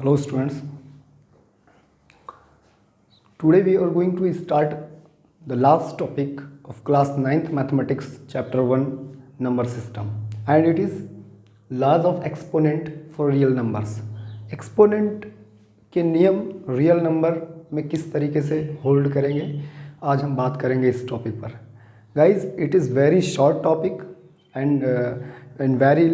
Hello students, today we are going to start the last topic of class 9th mathematics chapter 1 number system, and it is laws of exponent for real numbers. Exponent के नियम real number में किस तरीके से hold करेंगे, आज हम बात करेंगे इस टॉपिक पर. Guys, it is very short topic and in very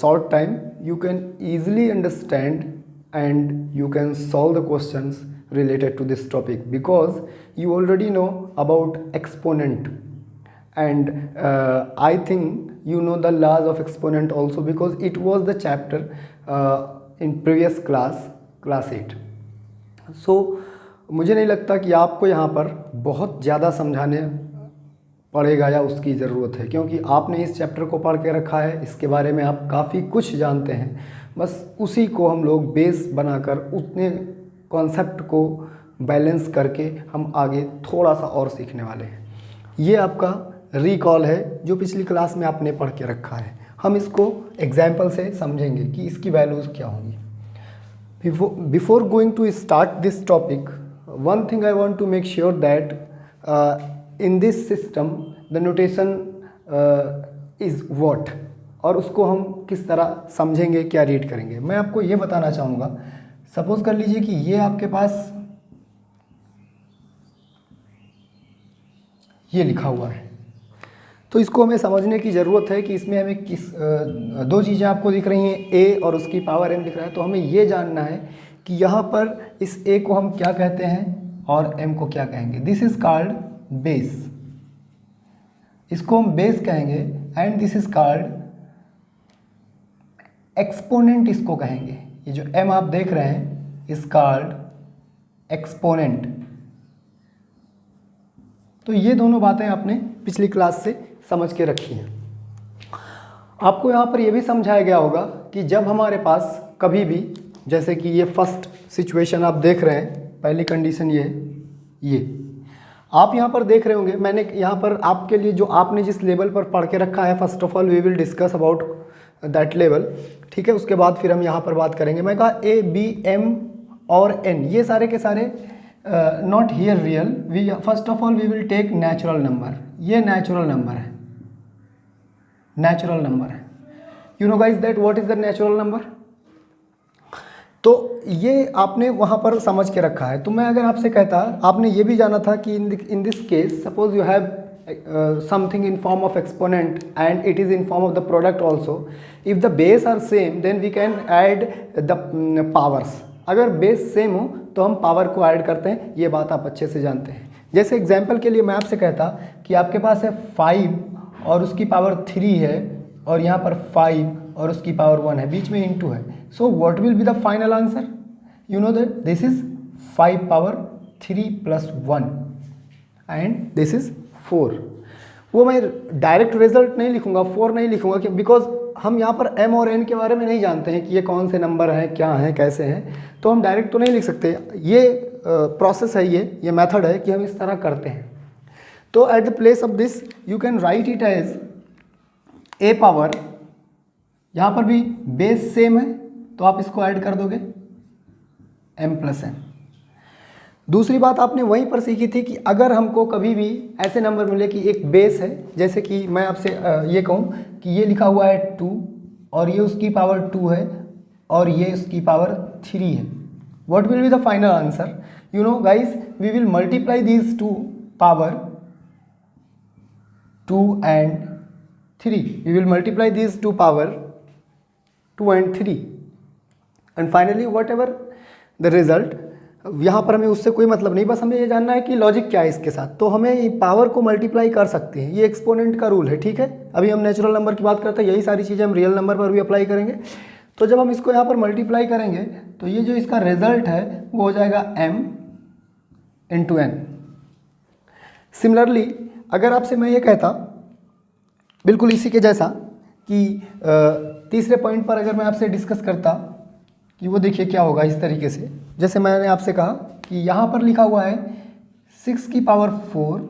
short time you can easily understand and you can solve the questions related to this topic because you already know about exponent and I think you know the laws of exponent also because it was the chapter in previous class 8. So मुझे नहीं लगता कि आपको यहाँ पर बहुत ज़्यादा समझाने पड़ेगा या उसकी ज़रूरत है, क्योंकि आपने इस चैप्टर को पढ़ के रखा है, इसके बारे में आप काफ़ी कुछ जानते हैं. बस उसी को हम लोग बेस बनाकर उतने कॉन्सेप्ट को बैलेंस करके हम आगे थोड़ा सा और सीखने वाले हैं. ये आपका रिकॉल है जो पिछली क्लास में आपने पढ़ के रखा है. हम इसको एग्जाम्पल से समझेंगे कि इसकी वैल्यूज़ क्या होंगी. Before going to start this topic, one thing I want to make sure that in this system the notation is what, और उसको हम किस तरह समझेंगे, क्या रीड करेंगे. मैं आपको ये बताना चाहूँगा. सपोज कर लीजिए कि ये आपके पास ये लिखा हुआ है, तो इसको हमें समझने की ज़रूरत है कि इसमें हमें किस दो चीज़ें आपको दिख रही हैं, a और उसकी पावर m दिख रहा है. तो हमें ये जानना है कि यहाँ पर इस a को हम क्या कहते हैं और m को क्या कहेंगे. दिस इज़ कॉल्ड बेस, इसको हम बेस कहेंगे. And this is called exponent, इसको कहेंगे. ये जो m आप देख रहे हैं इज कॉल्ड एक्सपोनेंट. तो ये दोनों बातें आपने पिछली क्लास से समझ के रखी हैं. आपको यहाँ पर ये भी समझाया गया होगा कि जब हमारे पास कभी भी, जैसे कि ये फर्स्ट सिचुएशन आप देख रहे हैं, पहली कंडीशन ये है, ये आप यहाँ पर देख रहे होंगे. मैंने यहाँ पर आपके लिए जो आपने जिस लेवल पर पढ़ के रखा है, first of all we will discuss about that level, ठीक है. उसके बाद फिर हम यहाँ पर बात करेंगे. मैं कहा a b m और n, ये सारे के सारे not here real. We first of all we will take natural number. ये नेचुरल नंबर है, नेचुरल नंबर है. You know guys that what is the natural number. तो ये आपने वहाँ पर समझ के रखा है. तो मैं अगर आपसे कहता, आपने ये भी जाना था कि in this case suppose you have something in form of exponent and it is in form of the product also. If the base are same then we can add the powers. अगर base same हो तो हम power को add करते हैं. ये बात आप अच्छे से जानते हैं. जैसे एग्जाम्पल के लिए मैं आपसे कहता कि आपके पास है 5 और उसकी पावर 3 है, और यहाँ पर 5 और उसकी पावर 1 है, बीच में इंटू है. So what will be the final answer. You know that this is 5 power 3 plus 1 and this is 4. वो मैं डायरेक्ट रिजल्ट नहीं लिखूंगा, 4 नहीं लिखूंगा, बिकॉज हम यहाँ पर m और n के बारे में नहीं जानते हैं कि ये कौन से नंबर हैं, क्या हैं, कैसे हैं. तो हम डायरेक्ट तो नहीं लिख सकते. ये प्रोसेस है, ये मेथड है कि हम इस तरह करते हैं. तो at the place of this you can write it as a power, यहाँ पर भी बेस सेम है तो आप इसको ऐड कर दोगे m प्लस n. दूसरी बात आपने वहीं पर सीखी थी कि अगर हमको कभी भी ऐसे नंबर मिले कि एक बेस है, जैसे कि मैं आपसे ये कहूँ कि ये लिखा हुआ है 2 और ये उसकी पावर 2 है और ये उसकी पावर 3 है. What will be the final answer. You know guys, we will multiply these two power 2 and 3. We will multiply these two power 2 and 3 and finally whatever the result. यहाँ पर हमें उससे कोई मतलब नहीं, बस हमें ये जानना है कि लॉजिक क्या है इसके साथ. तो हमें पावर को मल्टीप्लाई कर सकते हैं, ये एक्सपोनेंट का रूल है, ठीक है. अभी हम नेचुरल नंबर की बात करते हैं, यही सारी चीज़ें हम रियल नंबर पर भी अप्लाई करेंगे. तो जब हम इसको यहाँ पर मल्टीप्लाई करेंगे तो ये जो इसका रिजल्ट है वो हो जाएगा m इंटू n. सिमिलरली अगर आपसे मैं ये कहता बिल्कुल इसी के जैसा कि तीसरे पॉइंट पर अगर मैं आपसे डिस्कस करता कि वो देखिए क्या होगा इस तरीके से. जैसे मैंने आपसे कहा कि यहाँ पर लिखा हुआ है 6 की पावर 4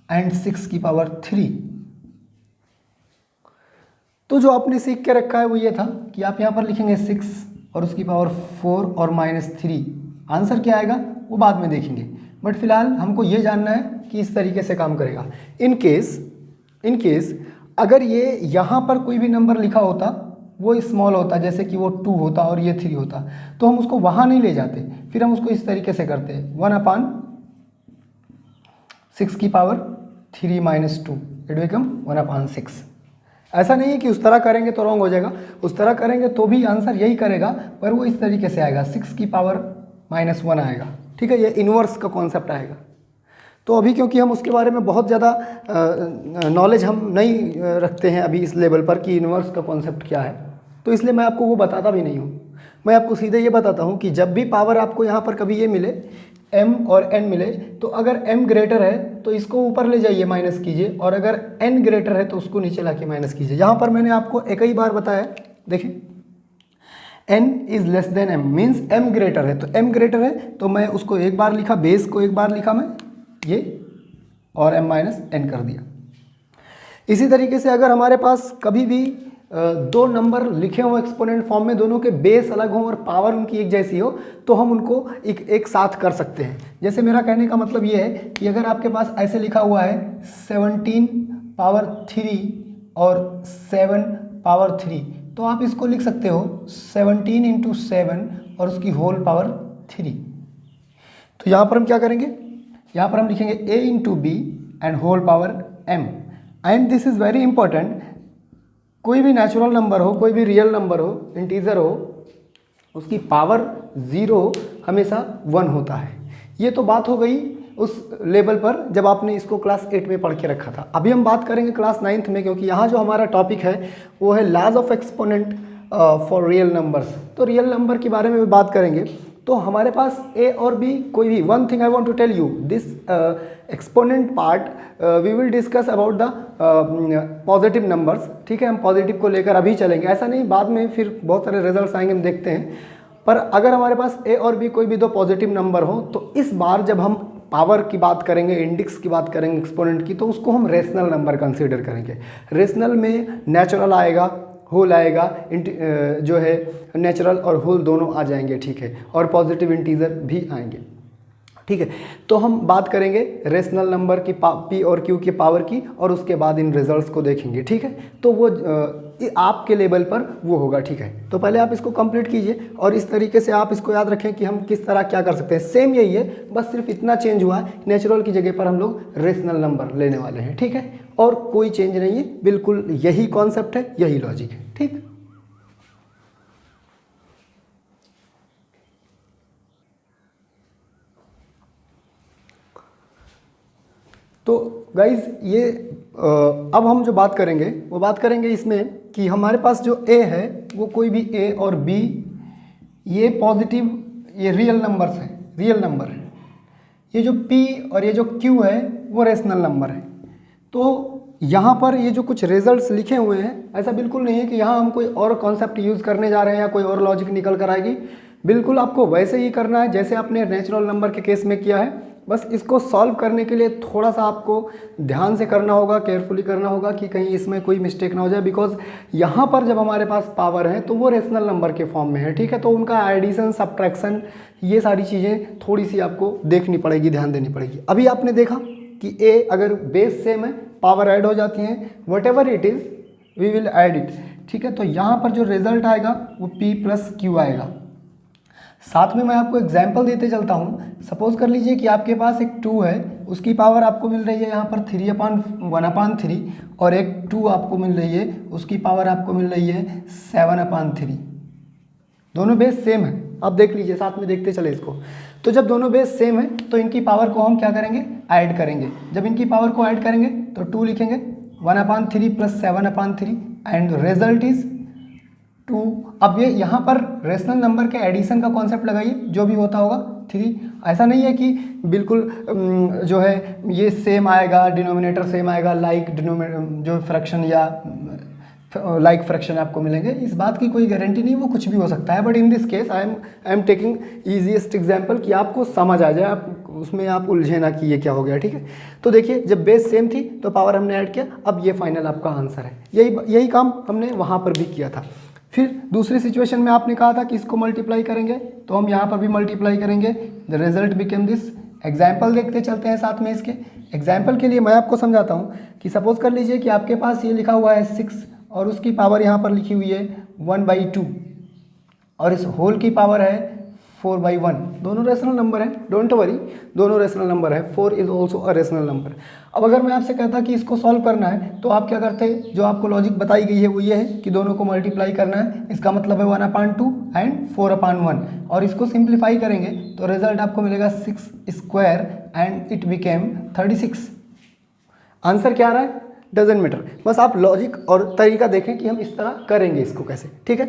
एंड 6 की पावर 3. तो जो आपने सीख के रखा है वो ये था कि आप यहाँ पर लिखेंगे 6 और उसकी पावर 4 और -3। आंसर क्या आएगा वो बाद में देखेंगे, बट फिलहाल हमको ये जानना है कि इस तरीके से काम करेगा। इन केस अगर ये यहाँ पर कोई भी नंबर लिखा होता वो स्मॉल होता, जैसे कि वो 2 होता और ये 3 होता, तो हम उसको वहाँ नहीं ले जाते, फिर हम उसको इस तरीके से करते हैं 1/6 की पावर 3 - 2, इट बिकम 1/6। ऐसा नहीं है कि उस तरह करेंगे तो रॉन्ग हो जाएगा, उस तरह करेंगे तो भी आंसर यही करेगा, पर वो इस तरीके से आएगा 6 की पावर -1 आएगा। ठीक है, ये इन्वर्स का कॉन्सेप्ट आएगा। तो अभी क्योंकि हम उसके बारे में बहुत ज़्यादा नॉलेज हम नहीं रखते हैं अभी इस लेवल पर कि इन्वर्स का कॉन्सेप्ट क्या है, तो इसलिए मैं आपको वो बताता भी नहीं हूँ। मैं आपको सीधे ये बताता हूँ कि जब भी पावर आपको यहाँ पर कभी ये मिले m और n मिले, तो अगर m ग्रेटर है तो इसको ऊपर ले जाइए माइनस कीजिए, और अगर n ग्रेटर है तो उसको नीचे ला के माइनस कीजिए। यहाँ पर मैंने आपको एक ही बार बताया, देखिए n is less than m means m greater है, तो m ग्रेटर है तो मैं उसको एक बार लिखा, बेस को एक बार लिखा मैं ये, और m - n कर दिया। इसी तरीके से अगर हमारे पास कभी भी दो नंबर लिखे हों एक्सपोनेंट फॉर्म में, दोनों के बेस अलग हों और पावर उनकी एक जैसी हो, तो हम उनको एक साथ कर सकते हैं। जैसे मेरा कहने का मतलब ये है कि अगर आपके पास ऐसे लिखा हुआ है 17/3 और 7/3, तो आप इसको लिख सकते हो 17 × 7 और उसकी होल पावर 3। तो यहाँ पर हम क्या करेंगे, यहाँ पर हम लिखेंगे a × b and whole power m। And this is very important, कोई भी नेचुरल नंबर हो, कोई भी रियल नंबर हो, इंटीजर हो, उसकी पावर 0 हमेशा 1 होता है। ये तो बात हो गई उस लेवल पर जब आपने इसको क्लास 8 में पढ़ के रखा था। अभी हम बात करेंगे क्लास 9th में, क्योंकि यहाँ जो हमारा टॉपिक है वो है laws of exponent for real numbers. तो रियल नंबर के बारे में भी बात करेंगे। तो हमारे पास a और b कोई भी, one thing I want to tell you, this exponent part we will discuss about the positive numbers. ठीक है, हम पॉजिटिव को लेकर अभी चलेंगे, ऐसा नहीं बाद में फिर बहुत सारे रिजल्ट्स आएंगे, हम देखते हैं। पर अगर हमारे पास a और b कोई भी दो पॉजिटिव नंबर हो, तो इस बार जब हम पावर की बात करेंगे, इंडेक्स की बात करेंगे एक्सपोनेंट की, तो उसको हम रेशनल नंबर कंसीडर करेंगे। रेशनल में नेचुरल आएगा, होल आएगा, जो है नेचुरल और होल दोनों आ जाएंगे। ठीक है, और पॉजिटिव इंटीजर भी आएंगे। ठीक है, तो हम बात करेंगे रेशनल नंबर की पी और क्यू की पावर की, और उसके बाद इन रिजल्ट्स को देखेंगे। ठीक है, तो वो आपके लेवल पर वो होगा। ठीक है, तो पहले आप इसको कंप्लीट कीजिए, और इस तरीके से आप इसको याद रखें कि हम किस तरह क्या कर सकते हैं। सेम यही है, बस सिर्फ इतना चेंज हुआ है, नेचुरल की जगह पर हम लोग रेशनल नंबर लेने वाले हैं। ठीक है, और कोई चेंज नहीं है, बिल्कुल यही कॉन्सेप्ट है, यही लॉजिक है। ठीक, तो गाइज ये अब हम जो बात करेंगे वो बात करेंगे इसमें कि हमारे पास जो a है वो कोई भी a और b, ये पॉजिटिव, ये रियल नंबर्स हैं, रियल नंबर है। ये जो p और ये जो q है वो रेशनल नंबर है। तो यहाँ पर ये जो कुछ रिजल्ट्स लिखे हुए हैं, ऐसा बिल्कुल नहीं है कि यहाँ हम कोई और कॉन्सेप्ट यूज़ करने जा रहे हैं या कोई और लॉजिक निकल कर आएगी। बिल्कुल आपको वैसे ही करना है जैसे आपने नेचुरल नंबर के केस में किया है। बस इसको सॉल्व करने के लिए थोड़ा सा आपको ध्यान से करना होगा, केयरफुली करना होगा कि कहीं इसमें कोई मिस्टेक ना हो जाए, बिकॉज यहाँ पर जब हमारे पास पावर है तो वो रेशनल नंबर के फॉर्म में है। ठीक है, तो उनका एडिशन, सब्ट्रैक्शन, ये सारी चीज़ें थोड़ी सी आपको देखनी पड़ेगी, ध्यान देनी पड़ेगी। अभी आपने देखा कि a अगर बेस सेम है, पावर ऐड हो जाती हैं, whatever it is we will add it. ठीक है, तो यहाँ पर जो रिजल्ट आएगा वो p + q आएगा। साथ में मैं आपको एग्जाम्पल देते चलता हूँ। सपोज कर लीजिए कि आपके पास एक 2 है, उसकी पावर आपको मिल रही है यहाँ पर 3/1/3, और एक 2 आपको मिल रही है, उसकी पावर आपको मिल रही है 7/3। दोनों बेस सेम है, आप देख लीजिए, साथ में देखते चले इसको। तो जब दोनों बेस सेम है तो इनकी पावर को हम क्या करेंगे, ऐड करेंगे। जब इनकी पावर को ऐड करेंगे तो 2 लिखेंगे, 1/3 + 7/3, एंड रिजल्ट इज 2। अब ये यहाँ पर रेशनल नंबर के एडिशन का कॉन्सेप्ट लगाइए, जो भी होता होगा 3। ऐसा नहीं है कि बिल्कुल जो है ये सेम आएगा, डिनोमिनेटर सेम आएगा, लाइक जो फ्रैक्शन या लाइक फ्रैक्शन आपको मिलेंगे, इस बात की कोई गारंटी नहीं, वो कुछ भी हो सकता है। But in this case I am taking easiest example कि आपको समझ आ जाए, आप उसमें आप उलझे ना कि ये क्या हो गया। ठीक है, तो देखिए जब बेस सेम थी तो पावर हमने ऐड किया, अब ये फाइनल आपका आंसर है। यही काम हमने वहाँ पर भी किया था। फिर दूसरी सिचुएशन में आपने कहा था कि इसको मल्टीप्लाई करेंगे, तो हम यहाँ पर भी मल्टीप्लाई करेंगे, the result became this. Example देखते चलते हैं साथ में इसके। एग्जाम्पल के लिए मैं आपको समझाता हूँ कि सपोज कर लीजिए कि आपके पास ये लिखा हुआ है 6 और उसकी पावर यहाँ पर लिखी हुई है 1/2 और इस होल की पावर है 4/1। दोनों रेशनल नंबर हैं, डोंट वरी, दोनों रेशनल नंबर है। 4 is also a rational number. अब अगर मैं आपसे कहता कि इसको सॉल्व करना है तो आप क्या करते, जो आपको लॉजिक बताई गई है वो ये है कि दोनों को मल्टीप्लाई करना है, इसका मतलब है 1/2 एंड 4/1 और इसको सिंप्लीफाई करेंगे तो रिजल्ट आपको मिलेगा 6 square and it became 36। Answer क्या आ रहा है, डजेंट मैटर, बस आप लॉजिक और तरीका देखें कि हम इस तरह करेंगे इसको कैसे, ठीक है।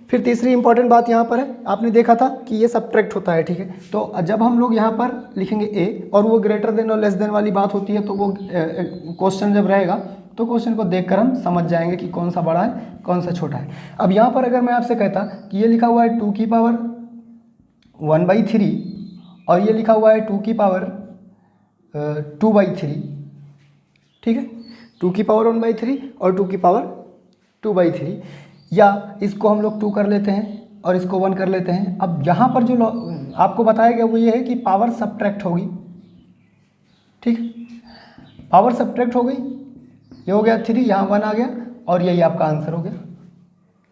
फिर तीसरी इंपॉर्टेंट बात यहाँ पर है, आपने देखा था कि ये सब्ट्रैक्ट होता है, ठीक है। तो जब हम लोग यहाँ पर लिखेंगे ए और वो ग्रेटर देन और लेस देन वाली बात होती है तो वो क्वेश्चन जब रहेगा तो क्वेश्चन को देखकर हम समझ जाएंगे कि कौन सा बड़ा है कौन सा छोटा है। अब यहाँ पर अगर मैं आपसे कहता कि ये लिखा हुआ है 2 की पावर 1/3 और ये लिखा हुआ है 2 की पावर 2/3, ठीक है, 2 की पावर 1/3 और 2 की पावर 2/3, या इसको हम लोग 2 कर लेते हैं और इसको 1 कर लेते हैं। अब यहाँ पर जो आपको बताया गया वो ये है कि पावर सब्ट्रैक्ट होगी, ठीक है, पावर सब्ट्रैक्ट हो गई, ये हो गया 3, यहाँ 1 आ गया और यही आपका आंसर हो गया,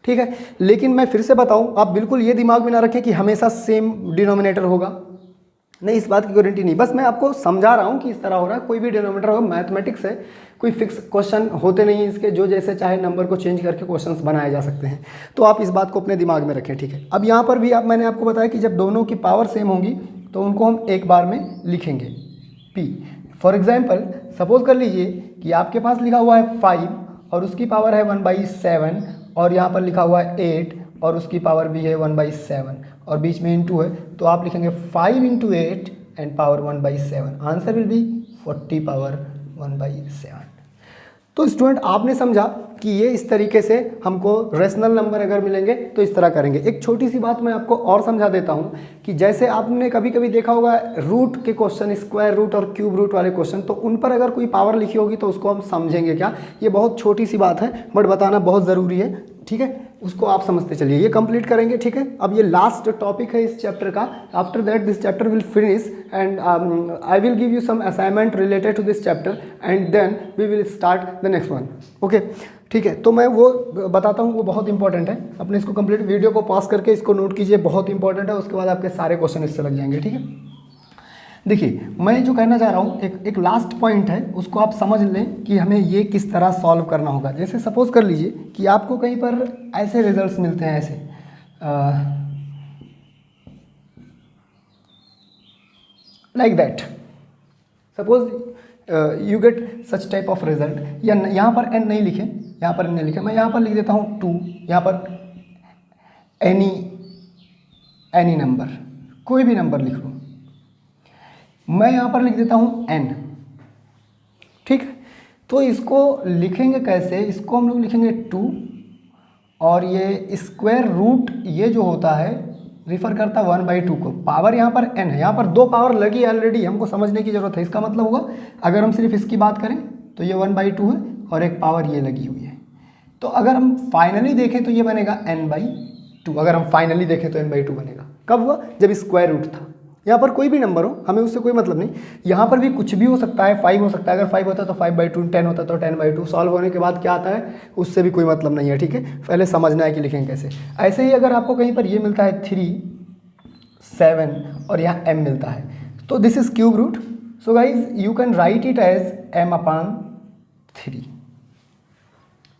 ठीक है। लेकिन मैं फिर से बताऊँ, आप बिल्कुल ये दिमाग में ना रखें कि हमेशा सेम डिनोमिनेटर होगा, नहीं, इस बात की गारंटी नहीं, बस मैं आपको समझा रहा हूँ कि इस तरह हो रहा है। कोई भी डिनोमिनेटर हो, मैथमेटिक्स है, कोई फिक्स क्वेश्चन होते नहीं है इसके, जो जैसे चाहे नंबर को चेंज करके क्वेश्चंस बनाए जा सकते हैं। तो आप इस बात को अपने दिमाग में रखें, ठीक है। अब यहाँ पर भी मैंने आपको बताया कि जब दोनों की पावर सेम होंगी तो उनको हम एक बार में लिखेंगे p। फॉर एग्जाम्पल सपोज कर लीजिए कि आपके पास लिखा हुआ है 5 और उसकी पावर है 1/7 और यहाँ पर लिखा हुआ है 8 और उसकी पावर भी है 1/7 और बीच में इंटू है, तो आप लिखेंगे 5 × 8 and power 1/7। Answer will be 40 power 1/7। तो स्टूडेंट आपने समझा कि ये इस तरीके से हमको रेशनल नंबर अगर मिलेंगे तो इस तरह करेंगे। एक छोटी सी बात मैं आपको और समझा देता हूँ कि जैसे आपने कभी कभी देखा होगा रूट के क्वेश्चन, स्क्वायर रूट और क्यूब रूट वाले क्वेश्चन, तो उन पर अगर कोई पावर लिखी होगी तो उसको हम समझेंगे क्या। ये बहुत छोटी सी बात है बट बताना बहुत ज़रूरी है, ठीक है, उसको आप समझते चलिए। ये कंप्लीट करेंगे, ठीक है। अब ये लास्ट टॉपिक है इस चैप्टर का। After that this chapter will finish and I will give you some assignment related to this chapter and then we will start the next one, okay, ठीक है। तो मैं वो बताता हूँ, वो बहुत इंपॉर्टेंट है। अपने इसको कंप्लीट वीडियो को पॉज करके इसको नोट कीजिए, बहुत इंपॉर्टेंट है। उसके बाद आपके सारे क्वेश्चन इससे लग जाएंगे, ठीक है। देखिए मैं जो कहना चाह रहा हूँ, एक लास्ट पॉइंट है, उसको आप समझ लें कि हमें ये किस तरह सॉल्व करना होगा। जैसे सपोज कर लीजिए कि आपको कहीं पर ऐसे रिजल्ट्स मिलते हैं, ऐसे like that, suppose you get such type of result. या यहाँ पर n नहीं लिखे, यहाँ पर n नहीं लिखे, मैं यहाँ पर लिख देता हूँ 2, यहाँ पर एनी नंबर, कोई भी नंबर लिख लो, मैं यहाँ पर लिख देता हूँ n, ठीक है। तो इसको लिखेंगे कैसे, इसको हम लोग लिखेंगे 2 और ये स्क्वायर रूट ये जो होता है रिफर करता 1/2 को। पावर यहाँ पर n है, यहाँ पर 2 पावर लगी ऑलरेडी, हमको समझने की जरूरत है। इसका मतलब होगा अगर हम सिर्फ इसकी बात करें तो ये 1/2 है और एक पावर ये लगी हुई है। तो अगर हम फाइनली देखें तो ये बनेगा n/2। अगर हम फाइनली देखें तो n/2 बनेगा। कब हुआ, जब स्क्वायर रूट था। यहाँ पर कोई भी नंबर हो, हमें उससे कोई मतलब नहीं। यहाँ पर भी कुछ भी हो सकता है, 5 हो सकता है, अगर 5 होता तो 5/2, 10 होता तो 10/2। सॉल्व होने के बाद क्या आता है उससे भी कोई मतलब नहीं है, ठीक है। पहले समझना है कि लिखेंगे कैसे। ऐसे ही अगर आपको कहीं पर ये मिलता है 3, 7 और यहाँ m मिलता है, तो this is cube root. So guys you can write it as m/3,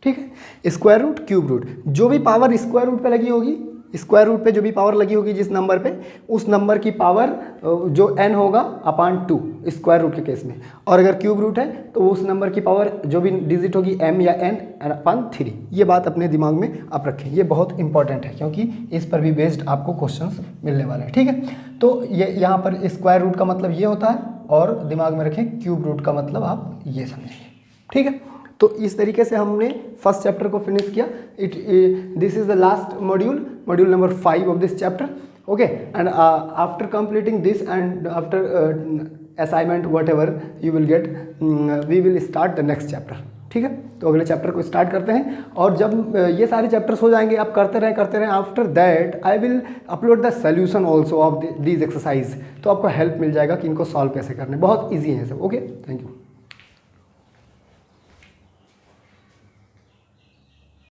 ठीक है। स्क्वायर रूट, क्यूब रूट, जो भी पावर स्क्वायर रूट पे लगी होगी, स्क्वायर रूट पे जो भी पावर लगी होगी जिस नंबर पे, उस नंबर की पावर जो n होगा /2 स्क्वायर रूट के केस में। और अगर क्यूब रूट है तो उस नंबर की पावर जो भी डिजिट होगी m या n/3। ये बात अपने दिमाग में आप रखें, ये बहुत इंपॉर्टेंट है क्योंकि इस पर भी बेस्ड आपको क्वेश्चंस मिलने वाले हैं, ठीक है। तो ये यहाँ पर स्क्वायर रूट का मतलब ये होता है और दिमाग में रखें क्यूब रूट का मतलब आप ये समझेंगे, ठीक है। तो इस तरीके से हमने फर्स्ट चैप्टर को फिनिश किया। This is the last module number 5 of this chapter, okay. And after completing this and after assignment whatever you will get, we will start the next chapter, ठीक है, तो अगले चैप्टर को start करते हैं। और जब ये सारे चैप्टर्स हो जाएंगे, आप करते रहें, after that I will upload the solution also of these exercise. तो आपको हेल्प मिल जाएगा कि इनको सॉल्व कैसे करने, बहुत ईजी है सब। Okay, thank you.